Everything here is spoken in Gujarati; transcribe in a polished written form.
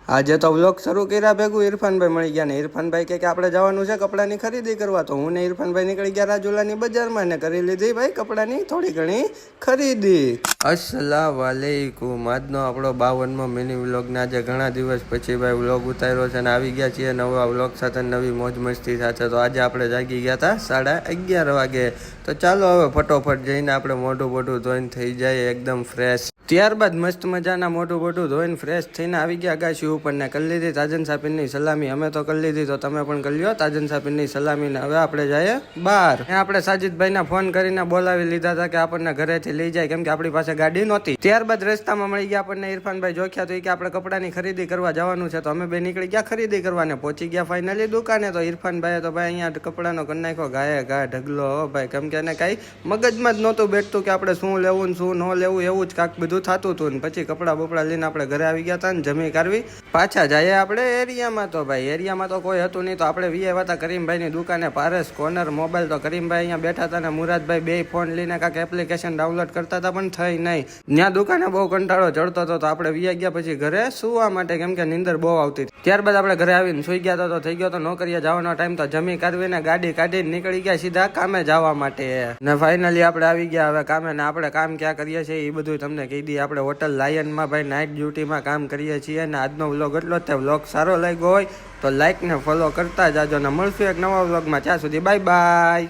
આજે તો વ્લોગ શરૂ કર્યા ભેગું ઇરફાનભાઈ મળી ગયા ને ઇરફાનભાઈ કે આપણે જવાનું છે કપડાની ખરીદી કરવા. તો હું ને ઇરફાનભાઈ નીકળી ગયા રાજુલાની બજારમાં ને કરી લીધી ભાઈ કપડાની થોડી ઘણી ખરીદી. અસલામ વાલેકુમ. આજનો આપણો 52મો મિની વ્લોગના આજે ઘણા દિવસ પછી ભાઈ વ્લોગ ઉતાર્યો છે અને આવી ગયા છીએ નવા વ્લોગ સાથે નવી મોજ મસ્તી સાથે. તો આજે આપણે જાગી ગયા હતા 11:30 વાગે. તો ચાલો હવે ફટોફટ જઈને આપણે મોઢું ધોઈને થઈ જાય એકદમ ફ્રેશ. ત્યારબાદ મસ્ત મજાના મોઢું ધોઈને ફ્રેશ થઈને આવી ગયા અગાશી ઉપર ને કરી લીધી તાજન સાપીનની સલામી. અમે તો કરી લીધી તો તમે પણ કરી લ્યો તાજન સાપીનની સલામી ને હવે આપણે જઈએ બહાર. આપણે સાજીદભાઈને ફોન કરીને બોલાવી લીધા હતા કે આપણને ઘરેથી લઈ જાય કેમ કે આપણી પાસે ગાડી નહોતી. ત્યારબાદ રસ્તામાં મળી ગયા આપણને ઇરફાનભાઈ જોખ્યા તો કે આપણે કપડાની ખરીદી કરવા જવાનું છે. તો અમે બે નીકળી ગયા ખરીદી કરવાને પહોંચી ગયા ફાઇનલી દુકાને. તો ઇરફાનભાઈએ તો ભાઈ અહીંયા કપડાનો કરી નાખ્યો ઘા ઢગલો ભાઈ કેમ કે એને કાંઈ મગજમાં જ નહોતું બેઠતું કે આપણે શું લેવું ને શું ન લેવું એવું જ કાંક બધું થતું હતું. ને પછી કપડા બપડા લઈને આપણે ઘરે આવી ગયા હતા ને જમી કાઢવી પાછા જઈએ આપણે એરિયામાં. તો ભાઈ એરિયામાં તો કોઈ હતું નહીં તો આપણે વીએ હતા કરીમભાઈની દુકાને પારસ કોર્નર મોબાઈલ. તો કરીમભાઈ અહીંયા બેઠા હતા ને મુરાદભાઈ બે ફોન લઈને કાંઈક એપ્લિકેશન ડાઉનલોડ કરતા હતા પણ થઈ નહીં. ત્યાં દુકાને બહુ કંટાળો ચડતો હતો તો આપણે વીએ ગયા પછી ઘરે સુવા માટે કેમ કે નીંદર બહુ આવતી. ત્યારબાદ આપણે ઘરે આવીને સુઈ ગયા હતા. તો થઈ ગયો તો નોકરીએ જવાનો ટાઈમ. તો જમી કાઢવીને ગાડી કાઢીને નીકળી ગયા સીધા કામે જવા માટે. ને ફાઇનલી આપણે આવી ગયા હવે કામે. ને આપણે કામ ક્યાં કરીએ છીએ એ બધું તમને કહી દઈએ. આપણે હોટલ લાયનમાં ભાઈ નાઇટ ડ્યુટીમાં કામ કરીએ છીએ. અને આજનો વ્લોગ એટલો જ. વ્લોગ સારો લાગ્યો હોય તો લાઈક ને ફોલો કરતા જાજો ને મળશું એક નવા વ્લોગમાં. ત્યાં સુધી બાય બાય.